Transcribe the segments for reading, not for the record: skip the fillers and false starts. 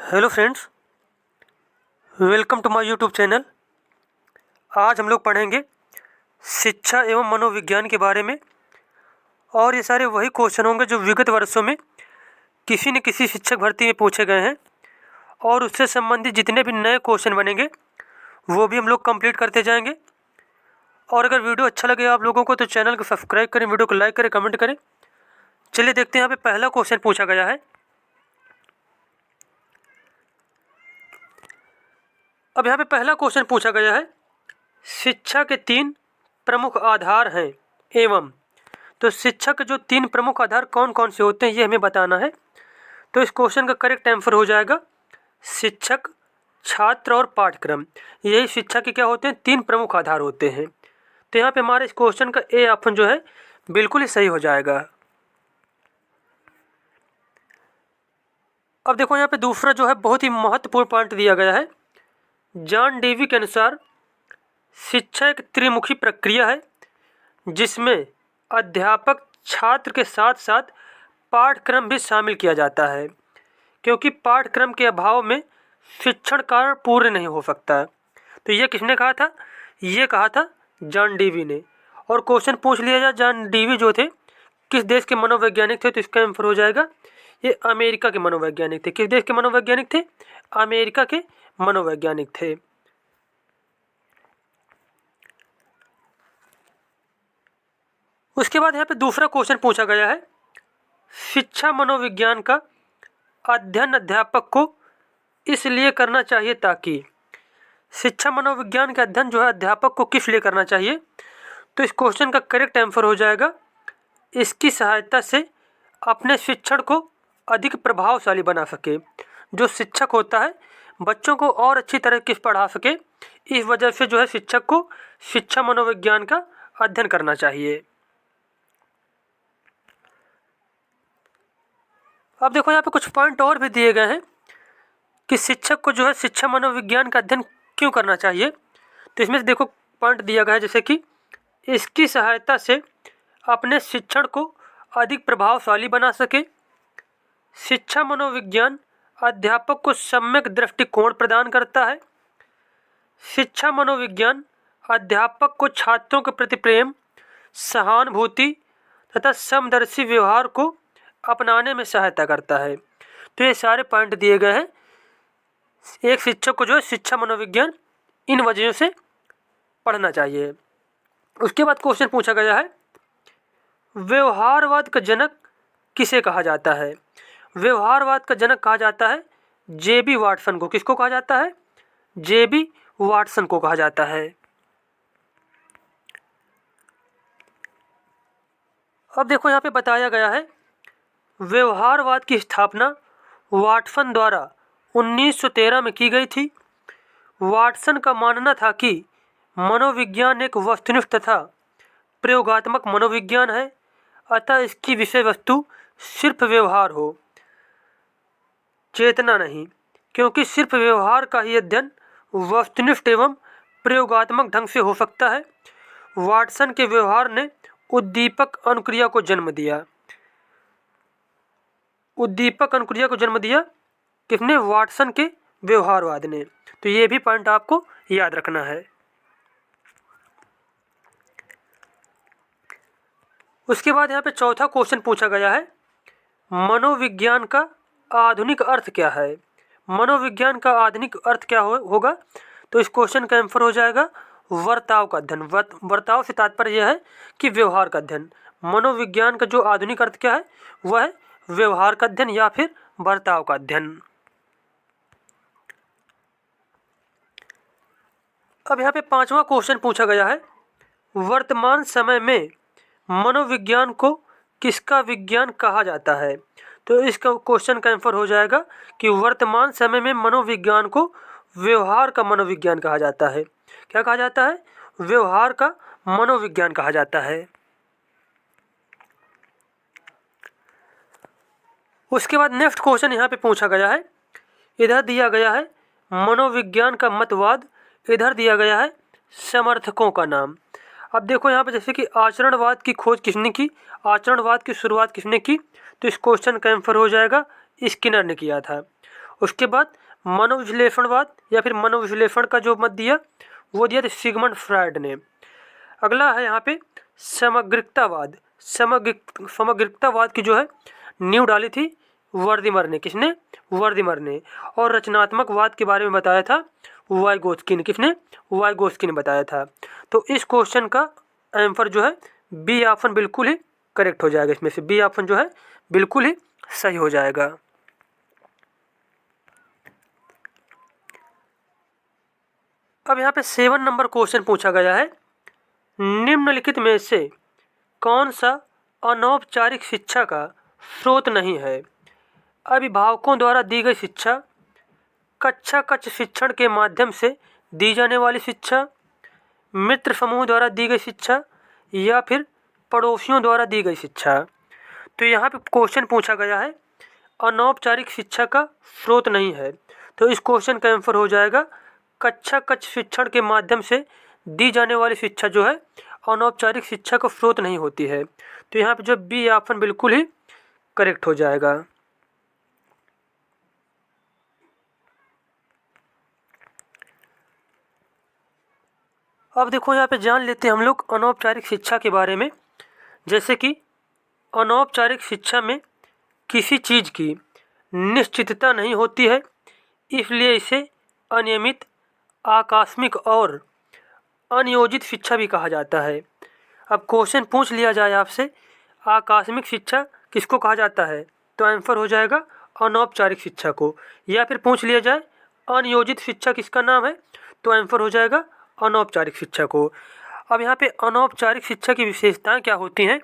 Hello friends, welcome to my YouTube channel. आज हम लोग पढ़ेंगे शिक्षा एवं मनोविज्ञान के बारे में। और ये सारे वही क्वेश्चन होंगे जो विगत वर्षों में किसी न किसी शिक्षक भर्ती में पूछे गए हैं। और उससे संबंधित जितने भी नए क्वेश्चन बनेंगे वो भी हम लोग कंप्लीट करते जाएंगे। और अगर वीडियो अच्छा लगे आप लोगों को तो चैनल को सब्सक्राइब करें, वीडियो को लाइक करें, कमेंट करें। चलिए देखते हैं यहाँ पे पहला क्वेश्चन पूछा गया है। अब यहाँ पे पहला क्वेश्चन पूछा गया है, शिक्षा के 3 प्रमुख आधार हैं एवं। तो शिक्षा के जो 3 प्रमुख आधार कौन कौन से होते हैं ये हमें बताना है। तो इस क्वेश्चन का करेक्ट आंसर हो जाएगा शिक्षक, छात्र और पाठ्यक्रम। यही शिक्षा के क्या होते हैं, 3 प्रमुख आधार होते हैं। तो यहाँ पे हमारे इस क्वेश्चन का ए ऑप्शन जो है बिल्कुल ही सही हो जाएगा। अब देखो यहाँ पे दूसरा जो है बहुत ही महत्वपूर्ण पॉइंट दिया गया है। जॉन डेवी के अनुसार शिक्षा एक त्रिमुखी प्रक्रिया है जिसमें अध्यापक, छात्र के साथ साथ पाठ्यक्रम भी शामिल किया जाता है, क्योंकि पाठ्यक्रम के अभाव में शिक्षण कार्य पूर्ण नहीं हो सकता। तो ये किसने कहा था? ये कहा था जॉन डेवी ने। और क्वेश्चन पूछ लिया जाए जॉन डेवी जो थे किस देश के मनोवैज्ञानिक थे, तो इसका आंसर हो जाएगा ये अमेरिका के मनोवैज्ञानिक थे। किस देश के मनोवैज्ञानिक थे? अमेरिका के मनोवैज्ञानिक थे। उसके बाद यहाँ पे दूसरा क्वेश्चन पूछा गया है, शिक्षा मनोविज्ञान का अध्ययन अध्यापक को इसलिए करना चाहिए ताकि। शिक्षा मनोविज्ञान का अध्ययन जो है अध्यापक को किस लिए करना चाहिए? तो इस क्वेश्चन का करेक्ट आंसर हो जाएगा इसकी सहायता से अपने शिक्षण को अधिक प्रभावशाली बना सके। जो शिक्षक होता है बच्चों को और अच्छी तरह किस पढ़ा सके, इस वजह से जो है शिक्षक को शिक्षा मनोविज्ञान का अध्ययन करना चाहिए। अब देखो यहाँ पे कुछ पॉइंट और भी दिए गए हैं कि शिक्षक को जो है शिक्षा मनोविज्ञान का अध्ययन क्यों करना चाहिए। तो इसमें से देखो पॉइंट दिया गया है जैसे कि इसकी सहायता से अपने शिक्षण को अधिक प्रभावशाली बना सके। शिक्षा मनोविज्ञान अध्यापक को सम्यक दृष्टिकोण प्रदान करता है। शिक्षा मनोविज्ञान अध्यापक को छात्रों के प्रति प्रेम, सहानुभूति तथा समदर्शी व्यवहार को अपनाने में सहायता करता है। तो ये सारे पॉइंट दिए गए हैं एक शिक्षक को जो है शिक्षा मनोविज्ञान इन वजहों से पढ़ना चाहिए। उसके बाद क्वेश्चन पूछा गया है, व्यवहारवाद का जनक किसे कहा जाता है? व्यवहारवाद का जनक कहा जाता है जेबी वाटसन को। किसको कहा जाता है? जेबी वाटसन को कहा जाता है। अब देखो यहाँ पे बताया गया है, व्यवहारवाद की स्थापना वाटसन द्वारा 1913 में की गई थी। वाटसन का मानना था कि मनोविज्ञान एक वस्तुनिष्ठ तथा प्रयोगात्मक मनोविज्ञान है, अतः इसकी विषय वस्तु सिर्फ व्यवहार हो, चेतना नहीं, क्योंकि सिर्फ व्यवहार का ही अध्ययन वस्तुनिष्ठ एवं प्रयोगात्मक ढंग से हो सकता है। वाटसन के व्यवहार ने उद्दीपक अनुक्रिया को जन्म दिया। उद्दीपक अनुक्रिया को जन्म दिया किसने? वाटसन के व्यवहारवाद ने। तो ये भी पॉइंट आपको याद रखना है। उसके बाद यहाँ पे चौथा क्वेश्चन पूछा गया है, मनोविज्ञान का आधुनिक अर्थ क्या है? मनोविज्ञान का आधुनिक अर्थ क्या होगा? तो इस क्वेश्चन का आंसर हो जाएगा वर्ताव का अध्ययन। वर्ताव से तात्पर्य यह है कि व्यवहार का अध्ययन। मनोविज्ञान का जो आधुनिक अर्थ क्या है वह है व्यवहार का अध्ययन या फिर वर्ताव का अध्ययन। अब यहाँ पे पांचवा क्वेश्चन पूछा गया है, वर्तमान समय में मनोविज्ञान को किसका विज्ञान कहा जाता है? तो इसका क्वेश्चन का आंसर हो जाएगा कि वर्तमान समय में मनोविज्ञान को व्यवहार का मनोविज्ञान कहा जाता है। क्या कहा जाता है? व्यवहार का मनोविज्ञान कहा जाता है। उसके बाद नेक्स्ट क्वेश्चन यहाँ पे पूछा गया है, इधर दिया गया है मनोविज्ञान का मतवाद, इधर दिया गया है समर्थकों का नाम। अब देखो यहाँ पे जैसे कि आचरणवाद की खोज किसने की, आचरणवाद की शुरुआत किसने की? तो इस क्वेश्चन का आंसर हो जाएगा स्किनर ने किया था। उसके बाद मनोविश्लेषणवाद या फिर मनोविश्लेषण का जो मत दिया वो दिया था सिगमंड फ्रायड ने। अगला है यहाँ पे समग्रिकतावाद। समग्रिकतावाद की जो है नींव डाली थी वर्दीमर ने। किसने? वर्दीमर ने। और रचनात्मकवाद के बारे में बताया था वाइगोत्स्की ने। किसने? वाइगोत्स्की ने बताया था। तो इस क्वेश्चन का आंसर जो है बी ऑप्शन बिल्कुल ही करेक्ट हो जाएगा। इसमें से बी ऑप्शन जो है बिल्कुल ही सही हो जाएगा। अब यहाँ पे 7 नंबर क्वेश्चन पूछा गया है, निम्नलिखित में से कौन सा अनौपचारिक शिक्षा का स्रोत नहीं है? अभिभावकों द्वारा दी गई शिक्षा, कक्षा कक्ष शिक्षण के माध्यम से दी जाने वाली शिक्षा, मित्र समूह द्वारा दी गई शिक्षा या फिर पड़ोसियों द्वारा दी गई शिक्षा। तो यहाँ पे क्वेश्चन पूछा गया है अनौपचारिक शिक्षा का स्रोत नहीं है। तो इस क्वेश्चन का आंसर हो जाएगा कक्षा कक्ष शिक्षण के माध्यम से दी जाने वाली शिक्षा जो है अनौपचारिक शिक्षा का स्रोत नहीं होती है। तो यहाँ पे जो बी ऑप्शन बिल्कुल ही करेक्ट हो जाएगा। अब देखो यहाँ पे जान लेते हैं हम लोग अनौपचारिक शिक्षा के बारे में। जैसे कि अनौपचारिक शिक्षा में किसी चीज़ की निश्चितता नहीं होती है, इसलिए इसे अनियमित, आकस्मिक और अनियोजित शिक्षा भी कहा जाता है। अब क्वेश्चन पूछ लिया जाए आपसे आकस्मिक शिक्षा किसको कहा जाता है, तो आंसर हो जाएगा अनौपचारिक शिक्षा को। या फिर पूछ लिया जाए अनियोजित शिक्षा किसका नाम है, तो आंसर हो जाएगा अनौपचारिक शिक्षा को। अब यहाँ पे अनौपचारिक शिक्षा की विशेषताएं क्या होती हैं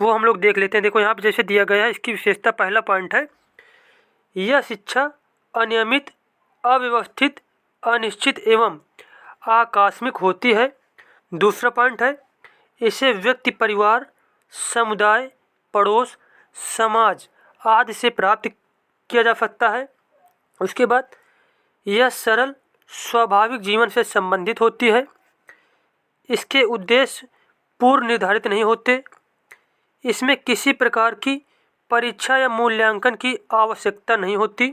वो हम लोग देख लेते हैं। देखो यहाँ पे जैसे दिया गया है, इसकी विशेषता पहला पॉइंट है, यह शिक्षा अनियमित, अव्यवस्थित, अनिश्चित एवं आकस्मिक होती है। दूसरा पॉइंट है, इसे व्यक्ति, परिवार, समुदाय, पड़ोस, समाज आदि से प्राप्त किया जा सकता है। उसके बाद यह सरल स्वाभाविक जीवन से संबंधित होती है। इसके उद्देश्य पूर्व निर्धारित नहीं होते। इसमें किसी प्रकार की परीक्षा या मूल्यांकन की आवश्यकता नहीं होती।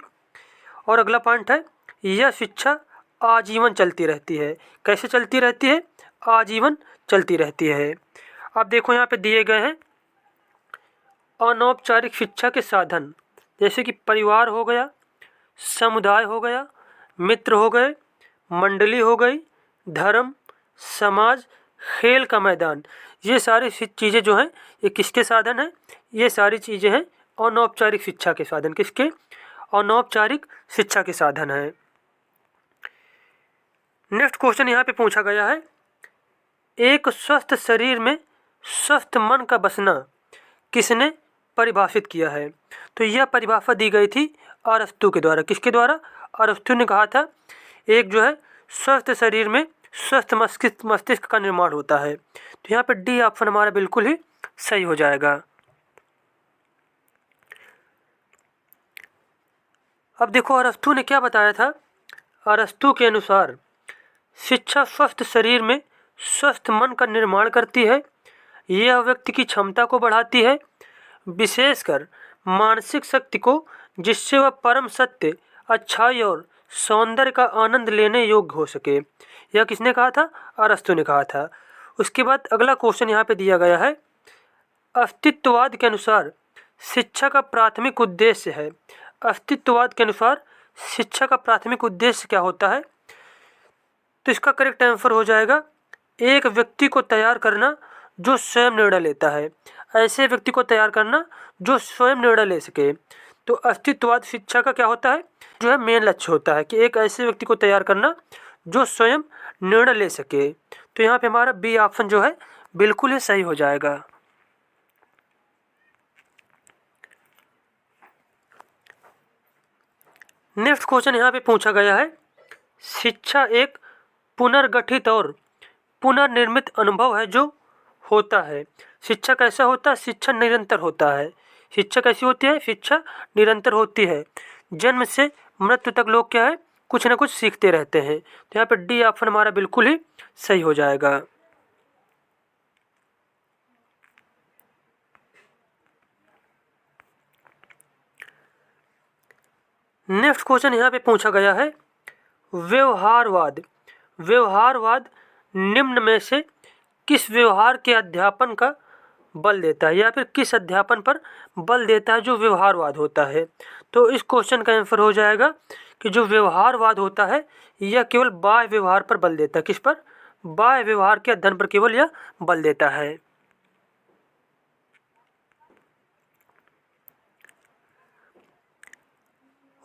और अगला पॉइंट है, यह शिक्षा आजीवन चलती रहती है। कैसे चलती रहती है? आजीवन चलती रहती है। अब देखो यहाँ पे दिए गए हैं अनौपचारिक शिक्षा के साधन, जैसे कि परिवार हो गया, समुदाय हो गया, मित्र हो गए, मंडली हो गई, धर्म, समाज, खेल का मैदान। ये सारी चीज़ें जो हैं ये किसके साधन हैं? ये सारी चीज़ें हैं अनौपचारिक शिक्षा के साधन। किसके? अनौपचारिक शिक्षा के साधन हैं। नेक्स्ट क्वेश्चन यहाँ पे पूछा गया है, एक स्वस्थ शरीर में स्वस्थ मन का बसना किसने परिभाषित किया है? तो यह परिभाषा दी गई थी अरस्तु के द्वारा। किसके द्वारा? अरस्तु ने कहा था एक जो है स्वस्थ शरीर में स्वस्थ मस्तिष्क का निर्माण होता है। तो यहाँ पे डी ऑप्शन हमारा बिल्कुल ही सही हो जाएगा। अब देखो अरस्तु ने क्या बताया था। अरस्तु के अनुसार शिक्षा स्वस्थ शरीर में स्वस्थ मन का निर्माण करती है। यह व्यक्ति की क्षमता को बढ़ाती है, विशेषकर मानसिक शक्ति को, जिससे वह परम सत्य, अच्छाई और सौंदर्य का आनंद लेने योग्य हो सके। यह किसने कहा था? अरस्तु ने कहा था। उसके बाद अगला क्वेश्चन यहाँ पे दिया गया है, अस्तित्ववाद के अनुसार शिक्षा का प्राथमिक उद्देश्य है। अस्तित्ववाद के अनुसार शिक्षा का प्राथमिक उद्देश्य क्या होता है? तो इसका करेक्ट आंसर हो जाएगा एक व्यक्ति को तैयार करना जो स्वयं निर्णय लेता है। ऐसे व्यक्ति को तैयार करना जो स्वयं निर्णय ले सके। तो अस्तित्ववाद शिक्षा का क्या होता है? जो है मेन लक्ष्य होता है कि एक ऐसे व्यक्ति को तैयार करना जो स्वयं निर्णय ले सके। तो यहाँ पे हमारा बी ऑप्शन जो है बिल्कुल ही सही हो जाएगा। नेक्स्ट क्वेश्चन यहाँ पे पूछा गया है, शिक्षा एक पुनर्गठित और पुनर्निर्मित अनुभव है जो होता है। शिक्षा कैसा होता है? शिक्षा निरंतर होता है। शिक्षा कैसी होती है? शिक्षा निरंतर होती है। जन्म से मृत्यु तक लोग क्या है? कुछ ना कुछ सीखते रहते हैं। तो यहाँ पे डी ऑप्शन हमारा बिल्कुल ही सही हो जाएगा। नेक्स्ट क्वेश्चन यहाँ पे पूछा गया है, व्यवहारवाद। व्यवहारवाद निम्न में से किस व्यवहार के अध्यापन का बल देता है, या फिर किस अध्यापन पर बल देता है जो व्यवहारवाद होता है। तो इस क्वेश्चन का आंसर हो जाएगा कि जो व्यवहारवाद होता है यह केवल बाह्य व्यवहार पर बल देता है। किस पर? बाह्य व्यवहार के अध्ययन पर केवल यह बल देता है।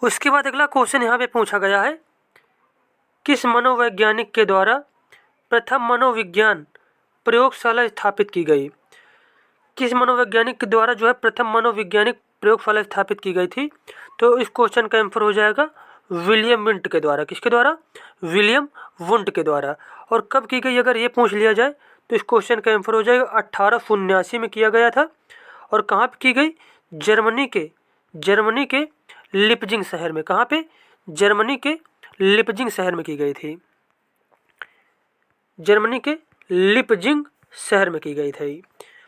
उसके बाद अगला क्वेश्चन यहाँ पे पूछा गया है, किस मनोवैज्ञानिक के द्वारा प्रथम मनोविज्ञान प्रयोगशाला स्थापित की गई। किस मनोवैज्ञानिक के द्वारा जो है प्रथम मनोवैज्ञानिक प्रयोगशाला स्थापित की गई थी। तो इस क्वेश्चन का आंसर हो जाएगा विलियम वुंट के द्वारा। किसके द्वारा? विलियम वुंट के द्वारा। और कब की गई अगर ये पूछ लिया जाए तो इस क्वेश्चन का आंसर हो जाएगा 1879 में किया गया था। और कहाँ पे की गई? जर्मनी के लिपजिंग शहर में। कहाँ पे? जर्मनी के लिपजिंग शहर में की गई थी। जर्मनी के लिपजिंग शहर में की गई थी।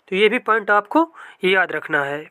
तो ये भी पॉइंट आपको याद रखना है।